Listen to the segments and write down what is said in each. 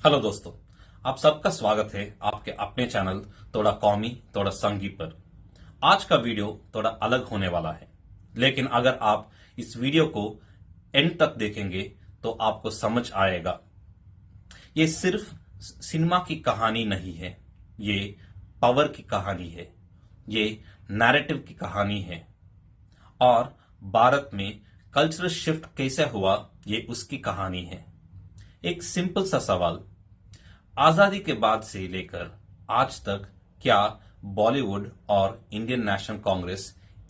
Hello दोस्तों, आप सबका स्वागत है आपके अपने चैनल थोड़ा कौमी थोड़ा संगी पर। आज का वीडियो थोड़ा अलग होने वाला है, लेकिन अगर आप इस वीडियो को एंड तक देखेंगे तो आपको समझ आएगा। ये सिर्फ सिनेमा की कहानी नहीं है, ये पावर की कहानी है, ये नैरेटिव की कहानी है और भारत में कल्चरल शिफ्ट कैसे हुआ ये उसकी कहानी है। एक सिंपल सा सवाल, आजादी के बाद से लेकर आज तक क्या बॉलीवुड और इंडियन नेशनल कांग्रेस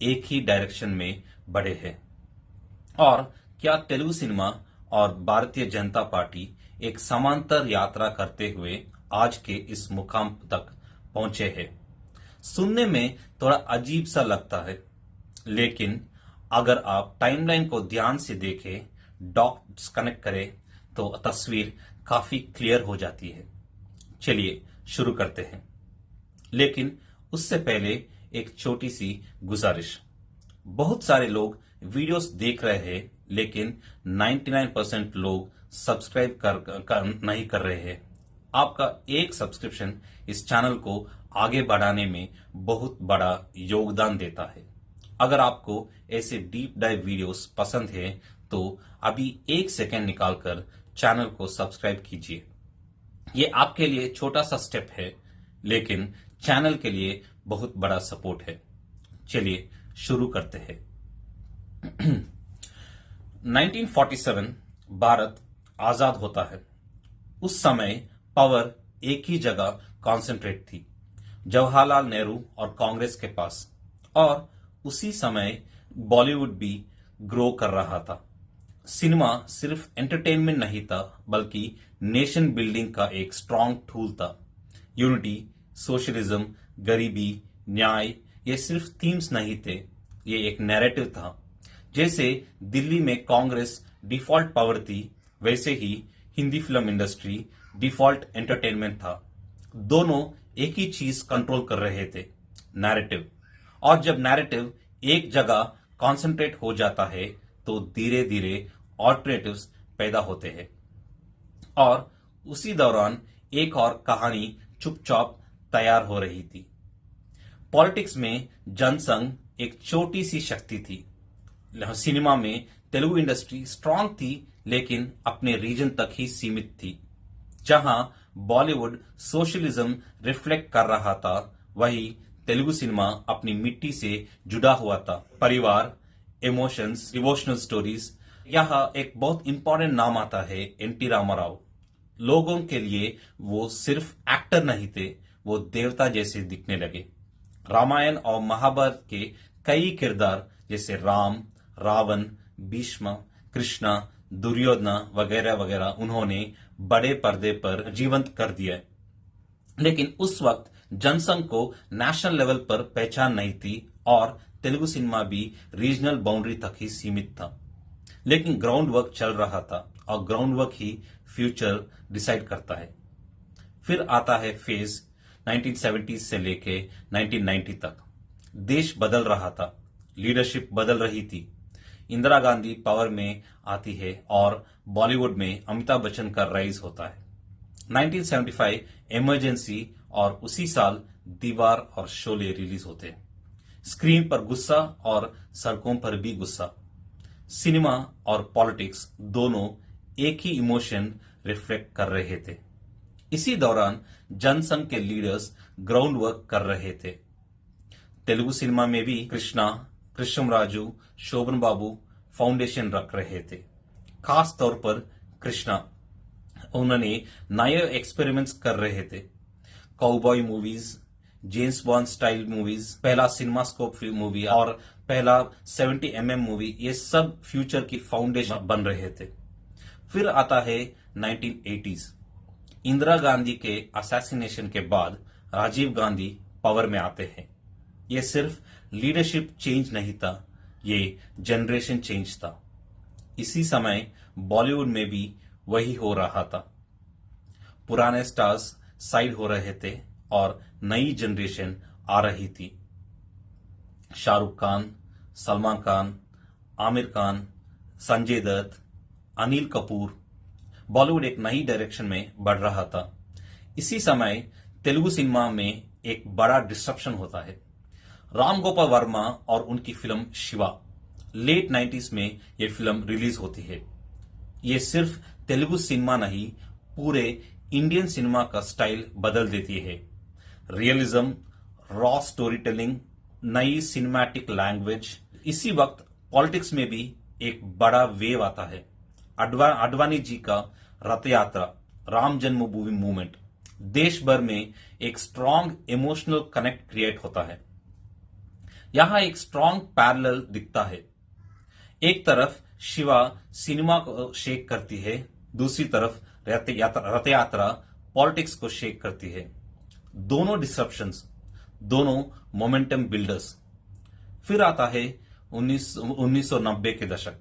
एक ही डायरेक्शन में बढ़े हैं? और क्या तेलुगु सिनेमा और भारतीय जनता पार्टी एक समांतर यात्रा करते हुए आज के इस मुकाम तक पहुंचे हैं? सुनने में थोड़ा अजीब सा लगता है, लेकिन अगर आप टाइमलाइन को ध्यान से देखें, डॉट्स कनेक्ट करें तो तस्वीर काफी क्लियर हो जाती है। चलिए शुरू करते हैं, लेकिन उससे पहले एक छोटी सी गुजारिश। बहुत सारे लोग वीडियोस देख रहे हैं, लेकिन 99% लोग सब्सक्राइब नहीं कर रहे हैं। आपका एक सब्सक्रिप्शन इस चैनल को आगे बढ़ाने में बहुत बड़ा योगदान देता है। अगर आपको ऐसे डीप डाइव वीडियोस पसंद है तो अभी 1 सेकंड निकालकर चैनल को सब्सक्राइब कीजिए। ये आपके लिए छोटा सा स्टेप है, लेकिन चैनल के लिए बहुत बड़ा सपोर्ट है। चलिए शुरू करते हैं। 1947 भारत आजाद होता है। उस समय पावर एक ही जगह कॉन्सेंट्रेट थी, जवाहरलाल नेहरू और कांग्रेस के पास। और उसी समय बॉलीवुड भी ग्रो कर रहा था। सिनेमा सिर्फ एंटरटेनमेंट नहीं था, बल्कि नेशन बिल्डिंग का एक स्ट्रांग टूल था। यूनिटी, सोशलिज्म, गरीबी, न्याय ये सिर्फ थीम्स नहीं थे, ये एक नैरेटिव था। जैसे दिल्ली में कांग्रेस डिफॉल्ट पावर थी, वैसे ही Hindi film industry default entertainment था। दोनों एक ही चीज कंट्रोल कर रहे थे, नैरेटिव। और जब नैरेटिव एक जगह कॉन्सेंट्रेट हो जाता है तो धीरे धीरे ऑल्टरनेटिव्स पैदा होते हैं। और उसी दौरान एक और कहानी चुपचाप तैयार हो रही थी। पॉलिटिक्स में जनसंघ एक छोटी सी शक्ति थी। सिनेमा में तेलुगु इंडस्ट्री स्ट्रांग थी, लेकिन अपने रीजन तक ही सीमित थी। जहां बॉलीवुड सोशलिज्म रिफ्लेक्ट कर रहा था, वही तेलुगु सिनेमा अपनी मिट्टी से जुड़ा हुआ था। परिवार, इमोशंस, डिवोशनल स्टोरीज। यहाँ एक बहुत इंपॉर्टेंट नाम आता है, एनटी रामाराव। लोगों के लिए वो सिर्फ एक्टर नहीं थे, वो देवता जैसे दिखने लगे। रामायण और महाभारत के कई किरदार जैसे राम, रावण, भीष्म, कृष्णा, दुर्योधना वगैरह वगैरह उन्होंने बड़े पर्दे पर जीवंत कर दिया। लेकिन उस वक्त जनसंघ को नेशनल लेवल पर पहचान नहीं थी और तेलुगु सिनेमा भी रीजनल बाउंड्री तक ही सीमित था। लेकिन ग्राउंड वर्क चल रहा था और ग्राउंड वर्क ही फ्यूचर डिसाइड करता है। फिर आता है फेज 1970 से लेके 1990 तक। देश बदल रहा था, लीडरशिप बदल रही थी। इंदिरा गांधी पावर में आती है और बॉलीवुड में अमिताभ बच्चन का राइज होता है। 1975 इमरजेंसी और उसी साल दीवार और शोले रिलीज होते हैं। स्क्रीन पर गुस्सा और सड़कों पर भी गुस्सा। सिनेमा और पॉलिटिक्स दोनों एक ही इमोशन रिफ्लेक्ट कर रहे थे। इसी दौरान जनसंघ के लीडर्स ग्राउंड वर्क कर रहे थे। तेलुगु सिनेमा में भी कृष्णा, कृष्णराजू, शोभन बाबू फाउंडेशन रख रहे थे। खास तौर पर कृष्णा, उन्होंने नए एक्सपेरिमेंट्स कर रहे थे। Cowboy movies, James bond style movies, पहला सिनेमास्कोप मूवी और पहला 70 मूवी, ये सब फ्यूचर की फाउंडेशन बन रहे थे। फिर आता है 1980s। इंदिरा गांधी के असैसिनेशन के बाद राजीव गांधी पावर में आते हैं। ये सिर्फ लीडरशिप चेंज नहीं था, ये जनरेशन चेंज था। इसी समय बॉलीवुड में भी वही हो रहा था। पुराने स्टार्स साइड हो रहे थे और नई जनरेशन आ रही थी। शाहरुख खान, सलमान खान, आमिर खान, संजय दत्त, अनिल कपूर, बॉलीवुड एक नई डायरेक्शन में बढ़ रहा था। इसी समय तेलुगु सिनेमा में एक बड़ा डिस्ट्रप्शन होता है। राम गोपाल वर्मा और उनकी फिल्म शिवा, लेट 90s में यह फिल्म रिलीज होती है। ये सिर्फ तेलुगु सिनेमा नहीं, पूरे इंडियन सिनेमा का स्टाइल बदल देती है। रियलिज्म, रॉ स्टोरी टेलिंग, नई सिनेमैटिक लैंग्वेज। इसी वक्त पॉलिटिक्स में भी एक बड़ा वेव आता है। अडवाणी जी का रथ यात्रा, राम जन्मभूमि मूवमेंट, देश भर में एक स्ट्रॉन्ग इमोशनल कनेक्ट क्रिएट होता है। यहां एक स्ट्रॉन्ग पैरेलल दिखता है। एक तरफ शिवा सिनेमा को शेक करती है, दूसरी तरफ रथ यात्रा पॉलिटिक्स को शेक करती है। दोनों डिसरप्शंस, दोनों मोमेंटम बिल्डर्स। फिर आता है 1990 के दशक।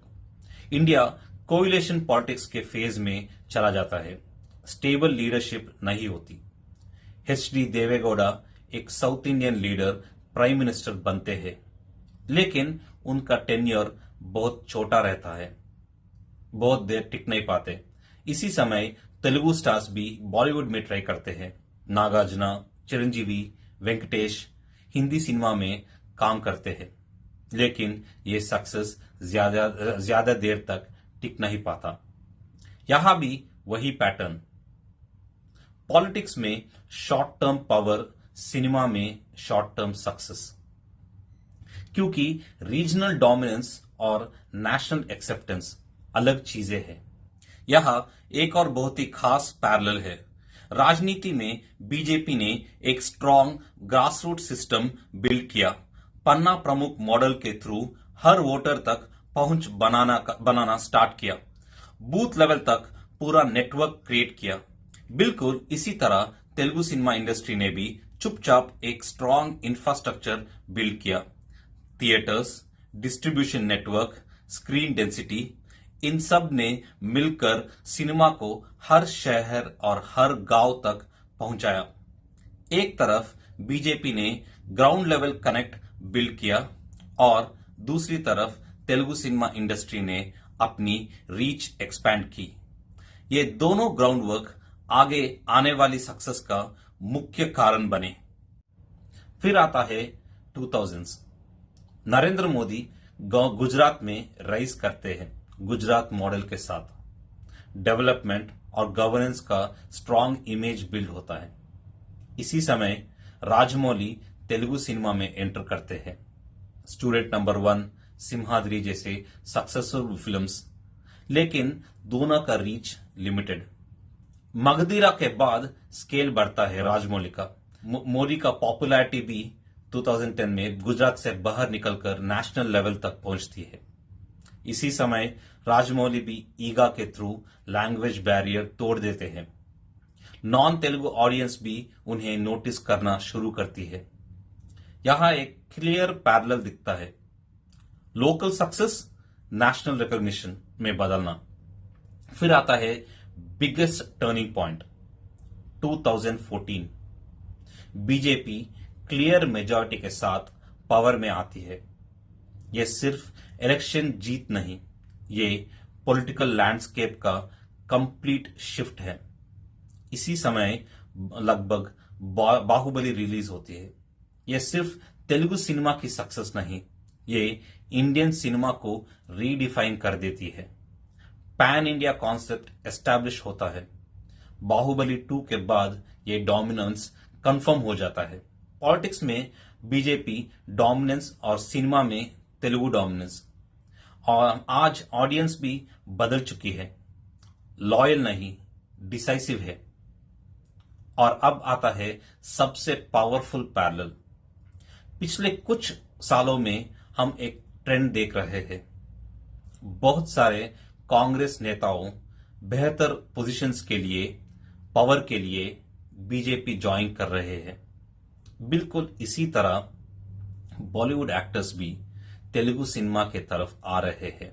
इंडिया कोएलिशन पॉलिटिक्स के फेज में चला जाता है। स्टेबल लीडरशिप नहीं होती। एच.डी. देवेगौड़ा एक south Indian leader prime minister बनते हैं, लेकिन उनका टेन्योर बहुत छोटा रहता है, बहुत देर टिक नहीं पाते। इसी समय तेलुगु स्टार्स भी बॉलीवुड में ट्राई करते हैं। नागार्जुना, चिरंजीवी, वेंकटेश हिंदी सिनेमा में काम करते हैं, लेकिन ये सक्सेस ज्यादा देर तक टिक नहीं पाता। यहां भी वही पैटर्न। पॉलिटिक्स में शॉर्ट टर्म पावर, सिनेमा में शॉर्ट टर्म सक्सेस। क्योंकि रीजनल डोमिनेंस और नेशनल एक्सेप्टेंस अलग चीजें हैं। यह एक और बहुत ही खास पैरेलल है। राजनीति में बीजेपी ने एक स्ट्रॉन्ग ग्रासरूट सिस्टम बिल्ड किया। पन्ना प्रमुख मॉडल के थ्रू हर वोटर तक पहुंच बनाना स्टार्ट किया। बूथ लेवल तक पूरा नेटवर्क क्रिएट किया। बिल्कुल इसी तरह तेलुगु सिनेमा इंडस्ट्री ने भी चुपचाप एक स्ट्रॉन्ग इंफ्रास्ट्रक्चर बिल्ड किया। Theatres, distribution network, screen density, इन सब ने मिलकर सिनेमा को हर शहर और हर गांव तक पहुंचाया। एक तरफ बीजेपी ने ग्राउंड लेवल कनेक्ट बिल्ड किया और दूसरी तरफ तेलुगु सिनेमा इंडस्ट्री ने अपनी रीच एक्सपैंड की। ये दोनों ग्राउंड वर्क आगे आने वाली सक्सेस का मुख्य कारण बने। फिर आता है 2000s। नरेंद्र मोदी गुजरात में राइज करते हैं। गुजरात मॉडल के साथ डेवलपमेंट और गवर्नेंस का स्ट्रॉन्ग इमेज बिल्ड होता है। इसी समय राजमौली तेलुगु सिनेमा में एंटर करते हैं। स्टूडेंट नंबर 1, सिम्हाद्री जैसे सक्सेसफुल फिल्म्स, लेकिन दोनों का रीच लिमिटेड। मगधीरा के बाद स्केल बढ़ता है राजमौली का। मोदी का पॉपुलैरिटी भी 2010 में गुजरात से बाहर निकलकर नेशनल लेवल तक पहुंचती है। इसी समय राजमौली भी ईगा के थ्रू लैंग्वेज बैरियर तोड़ देते हैं। नॉन तेलुगु ऑडियंस भी उन्हें नोटिस करना शुरू करती है। यहां एक क्लियर पैरेलल दिखता है। लोकल सक्सेस नेशनल रिकॉग्निशन में बदलना। फिर आता है biggest turning point 2014। BJP clear majority के साथ पावर में आती है। यह सिर्फ इलेक्शन जीत नहीं, ये पॉलिटिकल लैंडस्केप का कंप्लीट शिफ्ट है। इसी समय लगभग बाहुबली रिलीज होती है। यह सिर्फ तेलुगु सिनेमा की सक्सेस नहीं, ये इंडियन सिनेमा को रीडिफाइन कर देती है। पैन इंडिया कॉन्सेप्ट एस्टैब्लिश होता है। बाहुबली 2 के बाद ये डोमिनेंस कंफर्म हो जाता है। पॉलिटिक्स में बीजेपी डोमिनेंस और सिनेमा में तेलुगु डोमिनेंस। और आज ऑडियंस भी बदल चुकी है, लॉयल नहीं, डिसाइसिव है। और अब आता है सबसे पावरफुल पैरेलल। पिछले कुछ सालों में हम एक ट्रेंड देख रहे हैं। बहुत सारे कांग्रेस नेताओं बेहतर पोजीशंस के लिए, पावर के लिए बीजेपी ज्वाइन कर रहे हैं। बिल्कुल इसी तरह बॉलीवुड एक्टर्स भी तेलुगु सिनेमा के तरफ आ रहे हैं।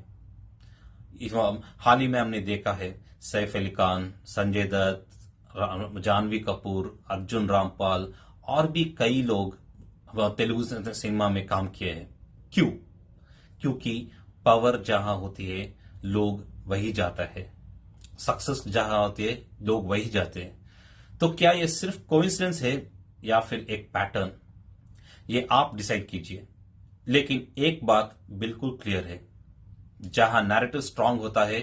हाल ही में हमने देखा है सैफ अली खान, संजय दत्त, जानवी कपूर, अर्जुन रामपाल और भी कई लोग तेलुगु सिनेमा में काम किए हैं। क्यों? क्योंकि पावर जहां होती है लोग वही जाता है। सक्सेस जहां होती है लोग वही जाते हैं। तो क्या ये सिर्फ कोइंसिडेंस है या फिर एक पैटर्न, ये आप डिसाइड कीजिए। लेकिन एक बात बिल्कुल क्लियर है, जहां नैरेटिव स्ट्रांग होता है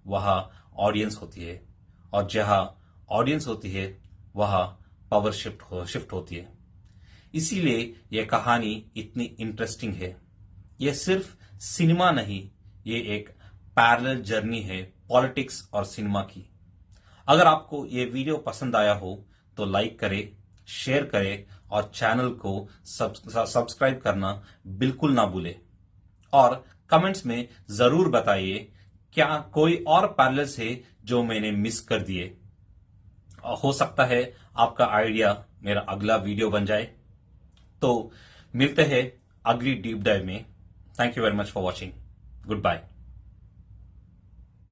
वहां ऑडियंस होती है, और जहां ऑडियंस होती है वहां पावर शिफ्ट होती है। इसीलिए यह कहानी इतनी इंटरेस्टिंग है। यह सिर्फ सिनेमा नहीं, ये एक पैरेलल जर्नी है पॉलिटिक्स और सिनेमा की। अगर आपको ये वीडियो पसंद आया हो तो लाइक करें, शेयर करें और चैनल को सब्सक्राइब करना बिल्कुल ना भूलें। और कमेंट्स में जरूर बताइए क्या कोई और पैरेलल्स है जो मैंने मिस कर दिए। हो सकता है आपका आइडिया मेरा अगला वीडियो बन जाए। तो मिलते हैं अगली डीप डाइव में। Thank you very much for watching. Good bye.